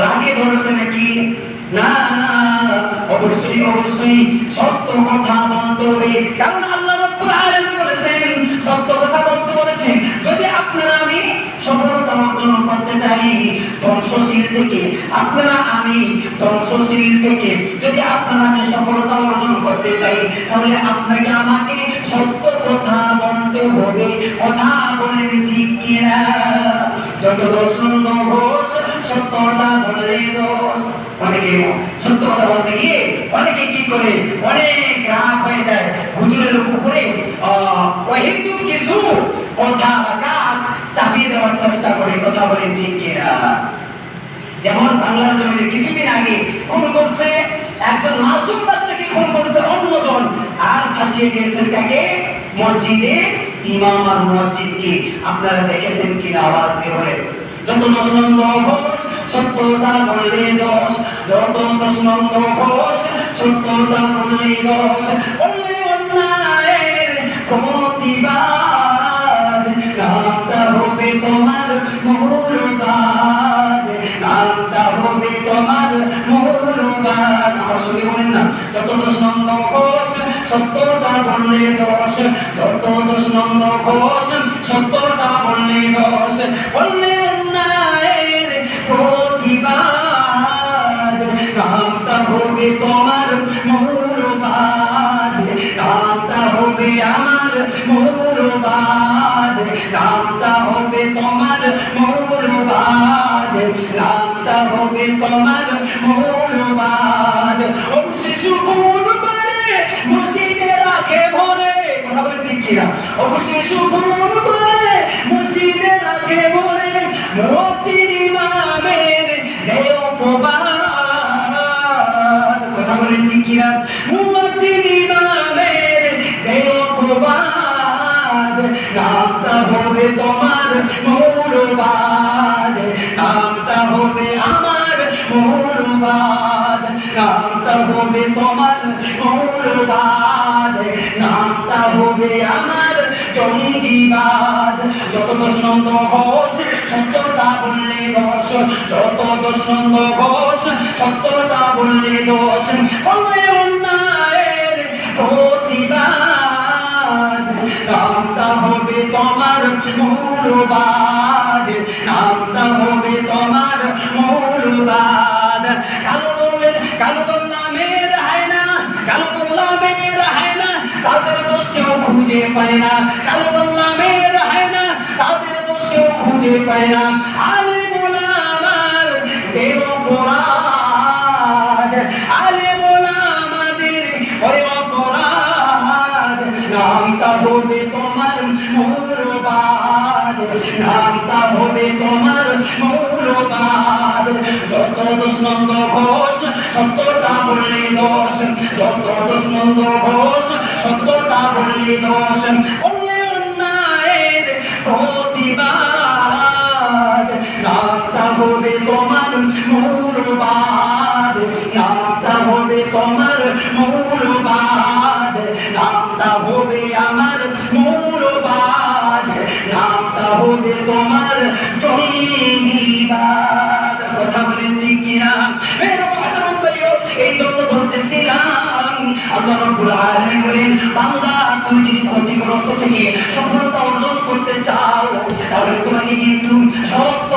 রাগে ধরেছে নাকি? না না, অবশ্যই অবশ্যই সত্য কথা বলতে হবে, কারণ আল্লাহ রাব্বুল আলামিন বলেছেন সত্য কথা বলতে বলেছেন। যদি আপনারা আমি সফলতা অর্জন করতে চাই ধ্বংসশীল থেকে, আপনারা আমি ধ্বংসশীল থেকে যদি আপনারা আমি সফলতা অর্জন করতে চাই, তাহলে আপনাকে আমাকে সত্য কথা বলতে হবে। কথা বলেন ঠিক কিনা? যত দোষ ঘোষ সত্যটা বললে দোষ। অনেকে সত্য কথা বলতে গিয়ে অনেকে কি করে, অনেক রাগ হয়ে যায় হুজুরের উপরে, অহেতুক কিছু কথা বা কাজ চাপিয়ে দেওয়ার চেষ্টা করে। কথা বলেন ঠিক কিনা? যেমন বাংলার জমিনে কিছুদিন আগে খুন করছে একজন মাসুম বাচ্চাকে, খুন করছে অন্যজন, আর ফাঁসিয়ে দিয়েছেন কাকে? মসজিদের ইমাম আর মুয়াজ্জিনকে। আপনারা দেখেছেন কিনা? আওয়াজ দিয়ে বলেন। যত দোষ নন্দ ঘোষ সত্যটা বললে দোষ, যত দোষ নন্দ ঘোষ সত্যটা বললে দোষ। বললে অন্যায়ের প্রতিবাদ, নামটা হবে তোমার মূলবাদ, নামটা হবে তোমার মূলবাদ। আমার সঙ্গে বলেন না, যত দোষ নন্দ ঘোষ সত্যটা বললে দোষ, যত দোষ নন্দ ঘোষ সত্যটা বললে দোষ। বললে অন্যায়ের প্রতিবাদ, নামটা হবে তোমার মূলবাদ, নামটা হবে আমার মূলবাদ, নামটা হবে তোমার মূলবাদ, নামটা হবে তোমার মূলবাদ। ও শিশু খুন করে মসজিদে রাখে ভরে। কথা বলেন ঠিক কিনা? ও শিশু খুন করে মসজিদে রাখে ভরে, মসজিদ ইমামের দেয় অপবাদ। কথা বলেন ঠিক কিনা? মসজিদ ইমামের দেয় অপবাদ, নামটা হবে তোমার মূলবাদ, নামটা হবে আমার মূলবাদ, নামটা হবে তোমার মূলবাদ, নামটা হবে আমার জঙ্গিবাদ। যত দোষ নন্দ ঘোষ সত্যটা বললে দোষ, যত দোষ নন্দ ঘোষ সত্যটা বললে দোষ। বললে অন্যায়ের প্রতিবাদ, নামটা হবে তোমার মূলবাদ, নামটা হবে তোমার মূলবাদ। কালো দলের কালো দল নামের হায়না, কালো দল নামের হায়না, তাদের দোষ কেউ খুঁজে পায় না। কালো দল নামের হায়না, তাদের দোষ কেউ খুঁজে পায় না। আলেম ওলামার দেহ অপরাধ, আলেম ওলামাদের করে অপরাধ, নামটা হবে তোমার মূলবাদ, নামটা হবে তোমার মূলবাদ। যত দোষ নন্দ ঘোষ সত্যটা বললে দোষ, যত দোষ নন্দ ঘোষ সত্যটা বললে দোষ। বললে অন্যায়ের প্রতিবাদ, নামটা হবে তোমার মূলবাদ, নামটা হবে তোমার মূলবাদ, নামটা হবে আমার মূলবাদ, নামটা হবে তোমার জঙ্গিবাদ। কথা বলেন ঠিক কিনা? এই জন্য বলতেছিলাম, আল্লাহ রাব্বুল আলামিন বলেন, বান্দা তুমি যদি ক্ষতিগ্রস্ত থেকে সফলতা অর্জন করতে চাও, তাহলে তোমাকে কিন্তু সত্য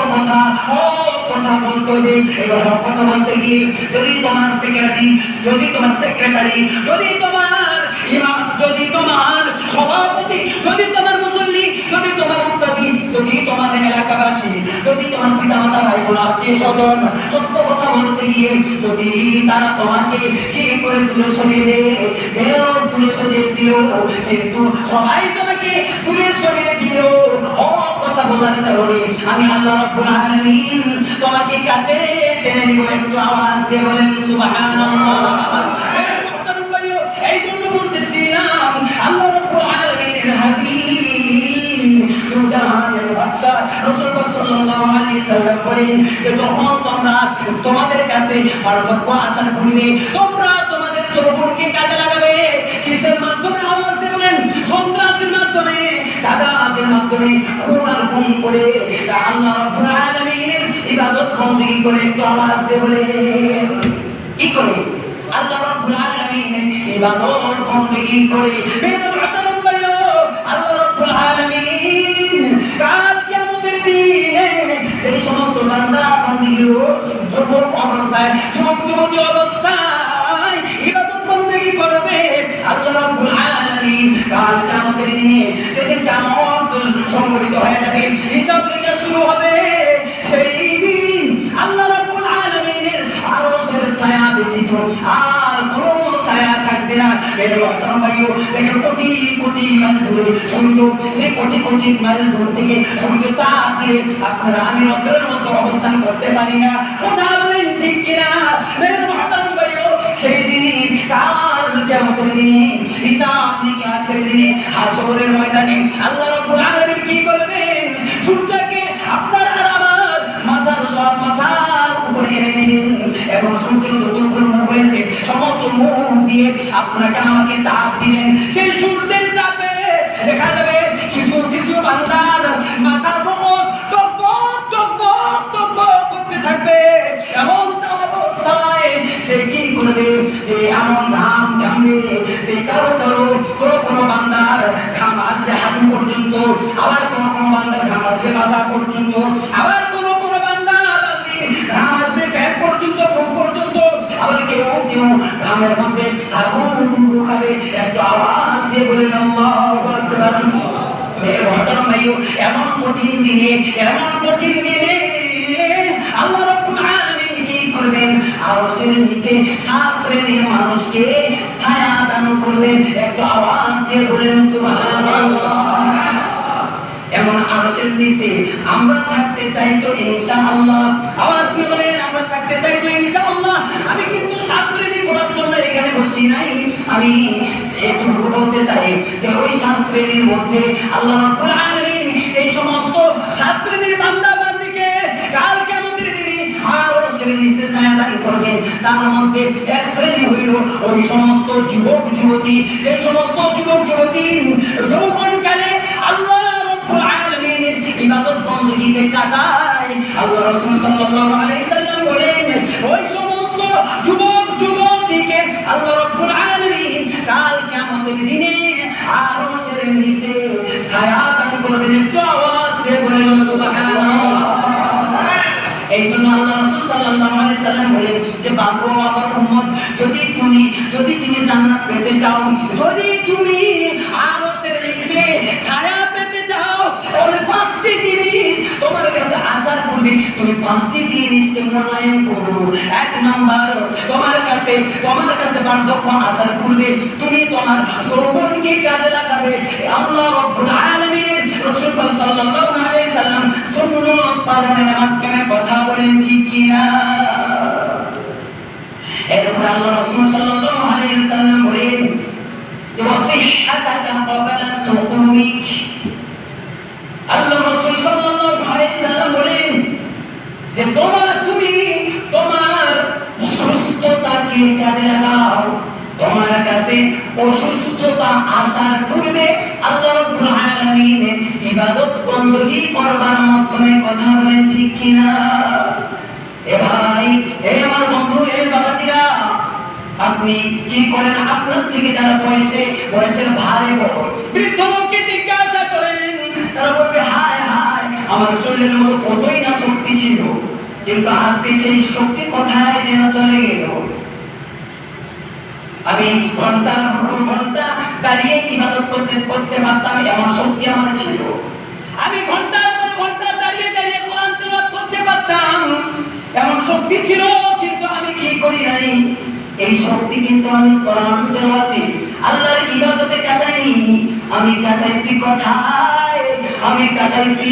কথা বলতে হবে। এবার কথা বলতে গিয়ে যদি তোমার সেক্রেটারি, যদি তোমার সেক্রেটারি, যদি তোমার ইমাম, যদি তোমার সভাপতি, যদি তোমার মুসল্লি, যদি তোমার মুক্তাদি, যদি তোমার এলাকাবাসী, যদি তোমার পিতামাতা, ভাই বোন, আত্মীয় স্বজন সত্য কথা বলতে গিয়ে যদি তারা তোমাকে কি করে দূরে সরিয়ে দেও, দূরে সরিয়ে দিও, কিন্তু সবাই তোমাকে দূরে সরিয়ে দিও কথা বলার কারণে আমি আল্লাহ রাব্বুল আলামিন তোমাকে কাছে টেনে নিব। একটু আওয়াজ দিয়ে বলেন সুবহানাল্লাহ। এই জন্য বলতেছিলাম, আল্লাহ রাব্বুল আলামিনের হাবিব দুজাহানের বাদশা রাসূল সাল্লাল্লাহু আলাইহি সাল্লাম বলেন যে যখন তোমরা তোমাদের কাছে বার্ধক্য আসার পূর্বে তোমরা তোমাদের যৌবনকে কাজে লাগাবে। কিসের মাধ্যমে? আওয়াজ দিয়ে বলেন, সন্ত্রাসের মাধ্যমে, চাঁদাবাজির মাধ্যমে, খুন আর গুম করে আল্লাহ রাব্বুল আলামিনের ইবাদত বندگی করে একটু আওয়াজ দিয়ে বলেন কি করে আল্লাহ রাব্বুল আলামিনের ইবাদত বندگی করে মেরে মুহতারাম ভাইও আল্লাহ রাব্বুল আলামিন কাল কিয়ামতের দিনে যে সমস্ত বান্দা বান্দীগুলো যুবক অবস্থায় যুবক যুবতী অবস্থায় ইবাদত বندگی করবে আল্লাহ রাব্বুল আলামিন কাল কিয়ামতের দিনে যেদিন কিয়ামত সংঘটিত হয়ে যাবে হিসাব নিকাশ শুরু হবে সেই দিন আল্লাহ রাব্বুল আলামিনের আরশের ছায়া ব্যতীত আর কোনো ছায়া থাকবে না এর মুহতারাম ভাইও দেখেন কোটি কোটি মাইল দূরে সূর্য সেই কোটি কোটি মাইল দূর থেকে সূর্য তাপ দিয়ে আপনারা আমি রোদের মতো অবস্থান করতে পারি না কথা বলেন ঠিক কিনা এর মুহতারাম ভাইও সেই দিন কাল কিয়ামতের দিনে হিসাব নিকাশের দিনে হাসরের ময়দানে আল্লাহ রাব্বুল আলামিন কি করবেন সূর্যকে আপনার আর আমার মাথার সব মাথার উপরে এনে দিবেন এবং সূর্যের যতগুলো মুখ রয়েছে সমস্ত মুখ দিয়ে আপনাকে আমাকে তাপ দিবেন সেই সূর্যের তাপে দেখা যাবে কিছু কিছু বান্দার মাথার মুখ টকবক টকবক টকবক করতে থাকবে এমন অবস্থায় সে কি করবে যে এমন ঘাম ঘামবে যে কারো কোনো বান্দার ঘাম আসবে হাঁটু পর্যন্ত আবার কোনো বান্দার ঘাম আসবে মাথা পর্যন্ত আবার কোনো বান্দা ঘাম আসবে পেট পর্যন্ত বুক পর্যন্ত আবার কেউ ঘামের মধ্যে আগুন খাবে একটু আওয়াজ দিয়ে বলেন আল্লাহু আকবার মেরে মুহতারাম ভাইও এমন কঠিন দিনে আল্লাহ রাব্বুল আলামিন কি করবেন আরশের নিচে শাস্ত্রের মানুষকে ছায়া দান করবেন একটু আওয়াজ দিয়ে বলেন সুবহানাল্লাহ এমন আরশের নিচে আমরা থাকতে চাই তো ইনশাআল্লাহ আওয়াজ দিয়ে বলেন আমরা থাকতে চাই তো ইনশাআল্লাহ আমি কিন্তু শাস্ত্রের পড়ার জন্য এখানে বসি নাই আমি এটুকু বলতে চাই যে ওই শাস্ত্রের মধ্যে আল্লাহ রাব্বুল আলামিন এই সমস্ত শাস্ত্রের বান্দা বান্দীকে কাল কিয়ামতের দিনে আরশের নিচে ছায়া দান করবেন তার মধ্যে এক শ্রেণী হইল ওই সমস্ত যুবক যুবতী যে সমস্ত যুবক যুবতী যৌবনকালে আল্লাহ রাব্বুল আলামিনের ইবাদত বندگিতে কাটায় আল্লাহ রাসূল সাল্লাল্লাহু আলাইহি সাল্লাম বলেন ওই সমস্ত যুবক যুবতীকে আল্লাহ রাব্বুল আলামিন কাল কিয়ামতের দিনে আরশের নিচে ছায়া দান করবেন একটু আওয়াজ দিয়ে বলেন সুবহানাল্লাহ এইজন্য আল্লাহ রাসূল সাল্লাল্লাহু আলাইহি সাল্লাম বলেন যে বান্দা আমার উম্মত যদি তুমি জান্নাত পেতে চাও যদি তুমি আরশের নিচে ছায়া পেতে চাও তাহলে পাঁচটি জিনিস তোমার কাছে আসার পূর্বে তুমি পাঁচটি জিনিসকে মূল্যায়ন করো এক নাম্বার তোমার কাছে বার্ধক্য আসার পূর্বে তুমি তোমার যৌবনকে কাজে লাগাবে আল্লাহ রাব্বুল আলামিন রাসূল সাল্লাল্লাহু আলাইহি সাল্লাম সুন্নাত পালনের মাধ্যমে কথা বলেন ঠিক কিনা এরপর আল্লাহ রাসূল সাল্লাল্লাহু আলাইহি সাল্লাম বলেন যে ওয়াসিহহাতাকা ক্বাবলা সুকুমিক আল্লাহ রাসূল সাল্লাল্লাহু আলাইহি সাল্লাম বলেন যে তুমি তোমার সুস্থতাকে কাজে লাগাও তোমার কাছে অসুস্থতা আসার পূর্বে আল্লাহ রাব্বুল আলামিনের ইবাদত বندگی করবার মাধ্যমে কথা বলেন ঠিক কিনা এ ভাই এ আমার বন্ধু এ বাবাজিরা আপনি কি করেন আপনার থেকে যারা বয়সের ভারে বড় বৃদ্ধ লোককে জিজ্ঞাসা করেন তারা বলবে হায় হায় আমার শরীরের মধ্যে কতই না শক্তি ছিল কিন্তু আজকে সেই শক্তি কোথায় যেন চলে গেল আমি ঘন্টা দাঁড়িয়ে ইবাদত করতে পারতাম এমন শক্তি আমার ছিল আমি ঘন্টার পর ঘন্টা দাঁড়িয়ে কোরআন তেলাওয়াত করতে পারতাম এমন শক্তি ছিল কিন্তু আমি কি করি নাই এই শক্তি কিন্তু আমি কোরআন তেলাওয়াতে আল্লাহর ইবাদতে কাটাইনি আমি কাটাইছি কোথায় আমি কাটাইছি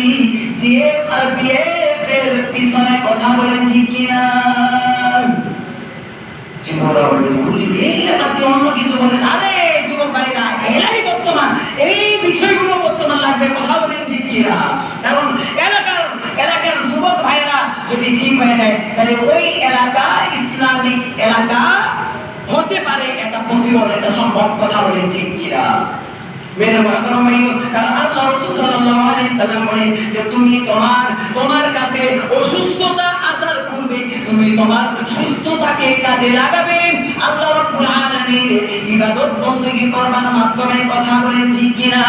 জিএফ আর বিএফ এর পিছনে কথা বলেন ঠিক কিনা যুবকরা বলে হুজুর এইটা বাদ অন্য কিছু বলেন আরে যুবক ভাইরা এলাই বর্তমান এই বিষয়গুলো বর্তমান লাগবে কথা বলেন ঠিক কিনা কারণ এলাকার যুবক ভাইরা যদি ঠিক হয়ে যায় তাহলে ওই এলাকা ইসলামিক এলাকা হতে পারে এটা পসিবল এটা সম্ভব কথা বলেন ঠিক কিনা মেরে মহতরম ভাইও, কারণ আল্লাহ রাসূল সাল্লাল্লাহু আলাইহি সাল্লাম বলেন যে তুমি তোমার কাছে অসুস্থতা আসার পূর্বে তুমি তোমার সুস্থতাকে কাজে লাগাবে আল্লাহ রাব্বুল আলামিন ইবাদত বندگی করবার মাধ্যমে। কথা বলেন ঠিক কিনা?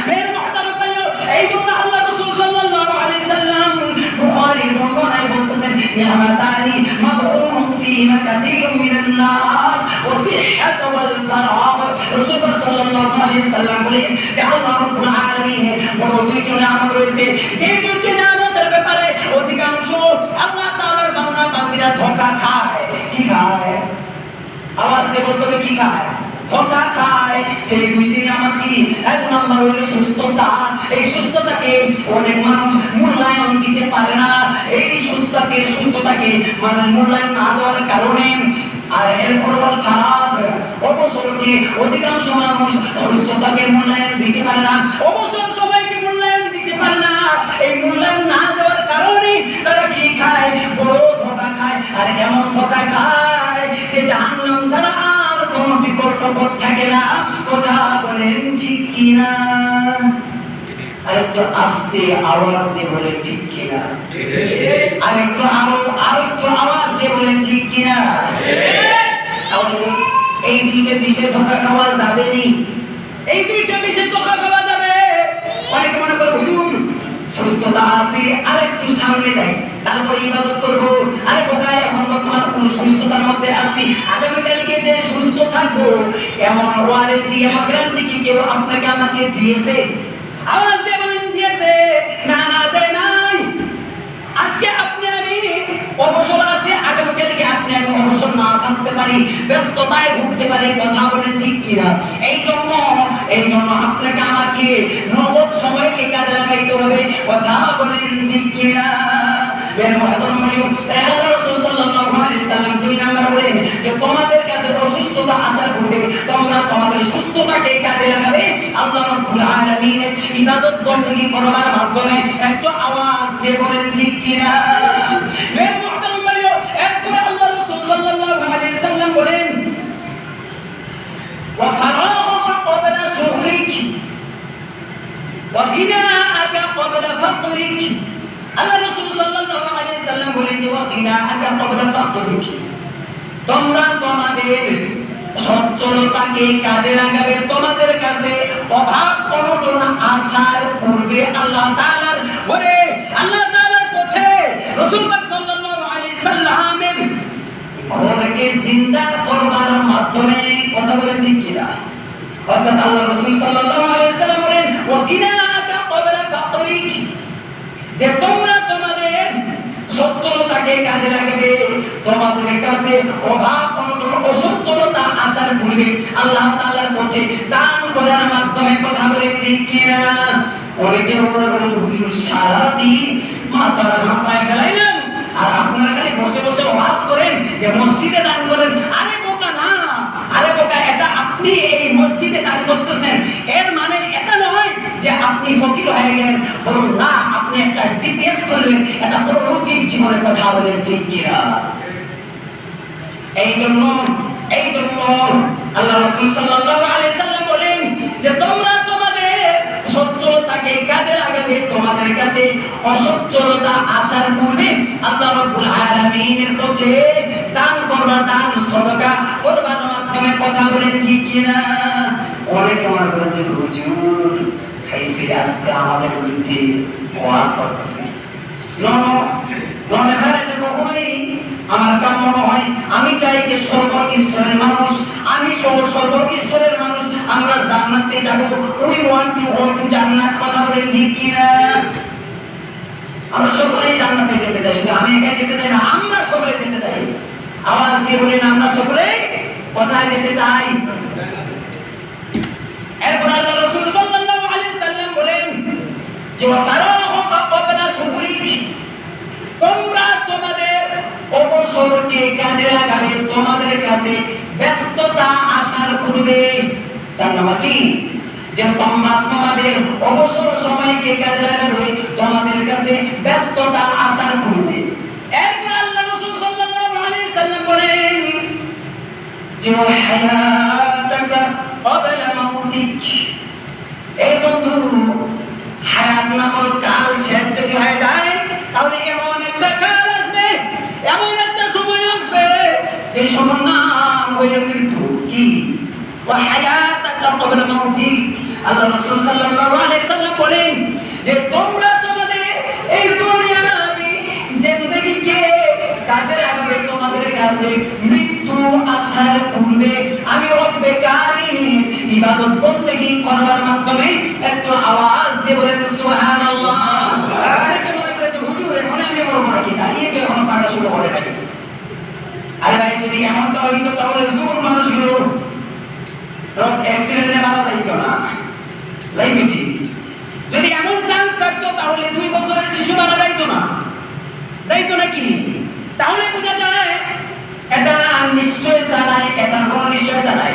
মেরে মহতরম ভাইও, এই জন্য আল্লাহ রাসূল সাল্লাল্লাহু আলাইহি সাল্লাম বুখারীর বর্ণনায় বলতেছেন নি'মাতানি মাবরুরুন ফীমা কাসীরুম মিনান নাস ওয়া সিহহাতু ওয়াল ফারাগ। রাসূল সাল্লাল্লাহু আলাইহি সাল্লাম বলেন যে আল্লাহ রাব্বুল আলামিন বড় দুইটি নিয়ামত রয়েছে, যে দুইটি নিয়ামতের ব্যাপারে অধিকাংশ আল্লাহ তাআলার বান্দা বান্দীরা ধোঁকা খায়। কি খায়? আওয়াজ দিয়ে বলতে হবে, কি খায়? ধোঁকা খায়। সেই দুইটি নিয়ামত কি? এক নম্বর হলো সুস্থতা। এই সুস্থতাকে অনেক মানুষ মূল্যায়ন দিতে পারে না। এই সুস্থতাকে মানে মূল্যায়ন না দেওয়ার কারণে আর এরপর হল ফারাগ, অবসরকে অধিকাংশ মানুষ সুস্থতাকে মূল্যায়ন দিতে পারে না, অবসর সময়কে মূল্যায়ন দিতে পারে না। এই মূল্যায়ন না দেওয়ার কারণে তারা কি খায়? বড় ধোঁকা খায়। আর এমন ধোঁকা খায় যে জাহান্নাম ছাড়া আর কোনো বিকল্প পথ থাকে না। কথা বলেন ঠিক কিনা? আরেকটু আস্তে আওয়াজ দিয়ে বলেন ঠিক কিনা? আরেকটু আওয়াজ দিয়ে বলেন ঠিক কিনা? তাহলে এই দুইটা বিষয়ে ধোঁকা খাওয়া যাবে নি? এই দুইটা বিষয়ে ধোঁকা খাওয়া যাবে? অনেকে মনে করে হুজুর সুস্থতা আছে, আরেকটু সামনে যাই তারপরে ইবাদত করব। আরে কোথায়? এখন বর্তমান কোন সুস্থতার মধ্যে আছি, আগামীকালকে যে সুস্থ থাকবো এমন ওয়ারেন্টি এমন গ্যারান্টি কি কেউ আপনাকে আমাকে দিয়েছে? আওয়াজ দিয়ে বলেন দিয়েছে? না, দেয় নাই। আজকে আপনি আমি অবসর আছে, আগামীকালকে আপনি আমি অবসর না থাকতে পারি, ব্যস্ততায় ভুগতে পারি। কথা বলেন ঠিক কিনা? এই জন্য আপনাকে আমাকে নগদ সময়কে কাজে লাগাইতে হবে। কথা বলেন ঠিক কিনা? আল্লাহ রাসূল সাল্লাল্লাহু আলাইহি সাল্লাম দুই নাম্বার বলেন যে তোমাদের কাছে অসুস্থতা আসার পূর্বে তোমরা তোমাদের সুস্থতাকে কাজে লাগাবে আল্লাহ রাব্বুল আলামিনের ইবাদত বندگی করবার মাধ্যমে। একটু আওয়াজ দিয়ে বলেন ঠিক কিনা? মেরে মুহতারাম ভাইও, এরপরে আল্লাহ রাসূল সাল্লাল্লাহু আলাইহি সাল্লাম বলেন ওয়া ফারাগা ক্বাবলা শুগলিক ওয়া গিনাআকা ক্বাবলা ফাকরিক। আল্লাহ রাসূল সাল্লাল্লাহু আলাইহি সাল্লাম বলেন যে ওয়া গিনাআকা ক্বাবলা ফাকরিক, তোমরা তোমাদের সচ্ছলতাকে কাজে লাগাবে তোমাদের কাছে অভাব অনটন আসার পূর্বে। আল্লাহ তাআলার ঘরে, আল্লাহ তাআলার পথে রাসূল পাক সাল্লাল্লাহু আলাইহি সাল্লামের ঘরকে জিন্দা করবার মাধ্যমে। কথা বলেন ঠিক কিনা? অর্থাৎ আল্লাহ রাসূল সাল্লাল্লাহু আলাইহি সাল্লাম বলেন ওয়া গিনাআকা ক্বাবলা ফাকরিক, যে তোমরা তোমাদের সচ্ছলতাকে কাজে লাগাবে তোমাদের কাছে অভাব অনটন অসচ্ছলতা আসার পূর্বে আল্লাহ তাআলার পথে দান করার মাধ্যমে। কথা বলেন ঠিক কিনা? অনেকে বলেন হুজুর সারাদিন মাথার ঘাম পায়ে ফেলাইলেন আর আপনারা খালি বসে বসে ওয়াজ করেন যে মসজিদে দান করেন। আরে বোকা না, আরে বোকা, এটা আপনি এই মসজিদে দান করতেছেন এর মানে এটা নয় যে আপনি ফকির হয়ে গেলেন, বলুন না, আপনি একটা ডিপিএস করলেন, এটা পরলৌকিক জীবনের। কথা বলেন ঠিক কিনা? এই জন্য আল্লাহ রাসূল সাল্লাল্লাহু আলাইহি সাল্লাম বলেন যে তোমরা তোমাদের সচ্ছলতাকে কাজে লাগাবে তোমাদের কাছে অসচ্ছলতা আসার পূর্বে আল্লাহ রাব্বুল আলামিনের পথে দান করবা, দান সদকা করবার মাধ্যমে। কথা বলেন ঠিক কিনা? অনেকে মনে করেন যে হুজুর খাইছে আজকে আমাদের বিরুদ্ধে ওয়াজ করতেছে। এটা কখনোই আমার কাম্য নয়। আমি চাই যে সর্বস্তরের মানুষ, আমি সর্বস্তরের মানুষ আমরা জান্নাতে যাব। We want to go to জান্নাত। কথা বলেন ঠিক কিনা? আমরা সকলেই জান্নাতে যেতে চাই, শুধু আমি একাই যেতে চাই না, আমরা সকলে যেতে চাই। আওয়াজ দিয়ে বলেন আমরা সকলে কোথায় যেতে চাই? এরপর আল্লাহ রাসূল সাল্লাল্লাহু আলাইহি সাল্লাম বলেন যে ফারাগা ক্বাবলা শুগলিক, তোমরা তোমাদের অবসরকে কাজে লাগাবে তোমাদের কাছে ব্যস্ততা আসার পূর্বে। চার নম্বর কি? যে তোমরা তোমাদের অবসর সময়কে কাজে লাগাবে তোমাদের কাছে ব্যস্ততা আসার পূর্বে। এরপর আল্লাহ রাসূল সাল্লাল্লাহু আলাইহি সাল্লাম বলেন যে হায়াতাকা ক্বাবলা মাউতিক, এই বন্ধু, হায়াত নামক কাল শেষ যদি হয়ে যায়, তাহলে এমন একটা কাল আসবে, এমন একটা সময় আসবে, যে সময় নাম হইল মৃত্যু। কি? ওয়া হায়াতাকা ক্বাবলা মাউতিক। আল্লাহ রাসূল সাল্লাল্লাহু আলাইহি সাল্লাম বলেন যে তোমরা তোমাদের এই দুনিয়াবি জিন্দেগিকে কাজে লাগাবে, তোমাদের কাছে মৃত্যু আসার পূর্বে আমি রব্বে কারিমের ইবাদত বন্দেগি করবার মাধ্যমে একটু আওয়াজ দিয়ে বলেন সুবহানাল্লাহ। অনেকে মনে করে যে হুজুর এখন আমি বলবো নাকি, দাঁড়িয়ে কেউ এখন পাকা শুরু করে ভাই। আরে ভাই, যদি এমনটা হইতো তাহলে জোর মানুষগুলো অ্যাক্সিডেন্টে মারা যাইতো না, যাইতো কি? যদি এমন চান্স থাকতো তাহলে 2 বছরের শিশু মারা যাইতো না, যাইতো নাকি? তাহলে বোঝা যায় এটা নিশ্চয়তা নাই, এটা কোনো নিশ্চয়তা নাই,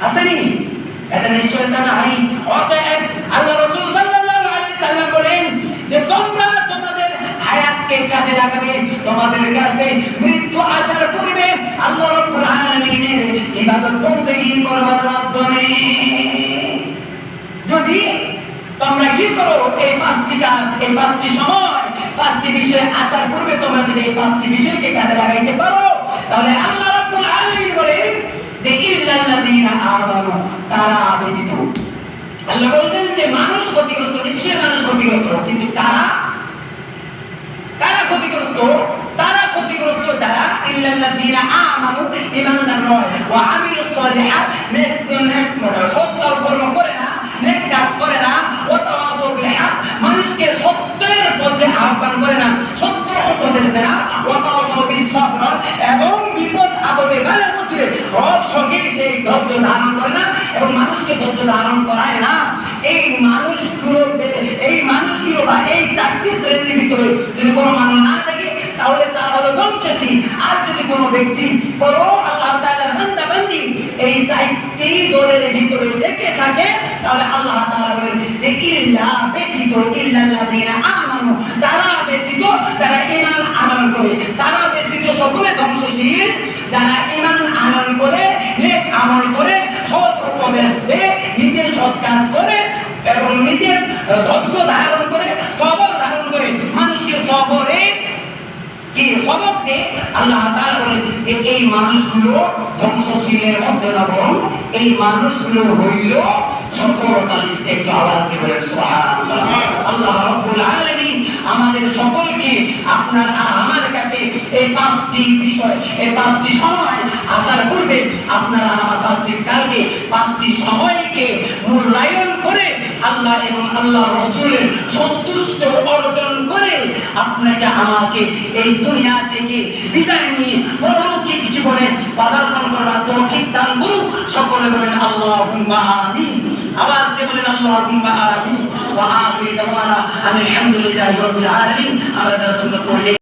আসেনি? এটা নিশ্চয়তা নাই। অতএব আল্লাহ রাসূল সাল্লাল্লাহু আলাইহি সাল্লাম বলেন যে তোমরা তোমাদের হায়াতকে কাজে লাগাবে, তোমাদের কাছে মৃত্যু আসার পূর্বে আল্লাহ রাব্বুল আলামিনের ইবাদত বন্দেগি করবার মাধ্যমে। যদি তোমরা কি করো, এই 5টি কাজ, এই 5টি সময়, 5টি বিষয় আসার পূর্বে তোমরা যদি এই 5টি বিষয়কে কাজে লাগাইতে পারো, তাহলে আল্লাহ রাব্বুল আলামিন বলেন যে ইল্লাল্লাযীনা আমানু, তারা ব্যতীত। আল্লাহ বলেন যে মানুষ ক্ষতিগ্রস্ত, নিশ্চয়ই মানুষ ক্ষতিগ্রস্ত, কিন্তু কারা? কারা ক্ষতিগ্রস্ত? তারা ক্ষতিগ্রস্ত যারা ইল্লাল্লাযীনা আমানু, ঈমানদার নয়, ওয়া আমিলুস সালিহাত, নেক সৎ কর্ম করে না, নেক কাজ করে না, ওয়া তাওয়াসাউ বিল হক, মানুষকে সত্যের পথে আহ্বান করে না, সত্য উপদেশ দেয় না, ওয়া তাওয়াসাউ বিস সাবর, এবং বিপদ আপদে বালার মুসিবে রব সঙ্গে সেই ধৈর্য ধারণ করে না এবং মানুষকে ধৈর্য ধারণ করায় না। এই মানুষগুলো বা এই 4টি শ্রেণীর ভিতরে যদি কোনো মানুষ না থাকে, তাহলে তারা হলো ধ্বংসশীল। আর যদি কোনো ব্যক্তি করো আল্লাহ তাআলার বান্দা বান্দি এই 4টি দলের ভিতরে থেকে থাকে, তাহলে আল্লাহ তাআলা বলেন যে ইল্লা ব্যতীত, ইল্লাল্লাযীনা আমানু, তারা ব্যতীত যারা ঈমান আমল করে, তারা ব্যতীত সকলে ধ্বংসশীল। যারা ঈমান আমল করে, নেক আমল করে, সৎ উপদেশ দেয়, নিজে সৎ কাজ করে এবং নিজের ধৈর্য ধারণ করে, সবর ধারণ করে, মানুষকে সবরে কি সবক দেয়, আল্লাহ তাআলা বলেন যে এই মানুষগুলো ধ্বংসশীলের মধ্যে না, বরং এই মানুষগুলো হইল সফলতার লিস্টে। একটু আওয়াজ দিয়ে বলেন সুবহানাল্লাহ। আল্লাহ রাব্বুল আলামিন আমাদের সকলকে, আপনার আর আমার কাছে এই 5টি বিষয়, এই 5টি সময় আসার পূর্বে আপনারা আমার 5টি কালকে, 5টি সময়কে মূল্যায়ন করে আল্লাহ এবং আল্লাহ রাসূলের সন্তুষ্ট অর্জন করে আপনাকে আমাকে এই দুনিয়া থেকে বিদায় নিয়ে পরলৌকিক জীবনে পদার্পণ করার তৌফিক দান করুন। সকলে বলেন আল্লাহুম্মা আমিন। আওয়াজ দিয়ে বলেন আল্লাহুম্মা আমিন। ওয়া আখিরু দাওয়ানা আলহামদুলিল্লাহি রাব্বিল আলামিন। আমরা যারা সুন্নাত পড়ি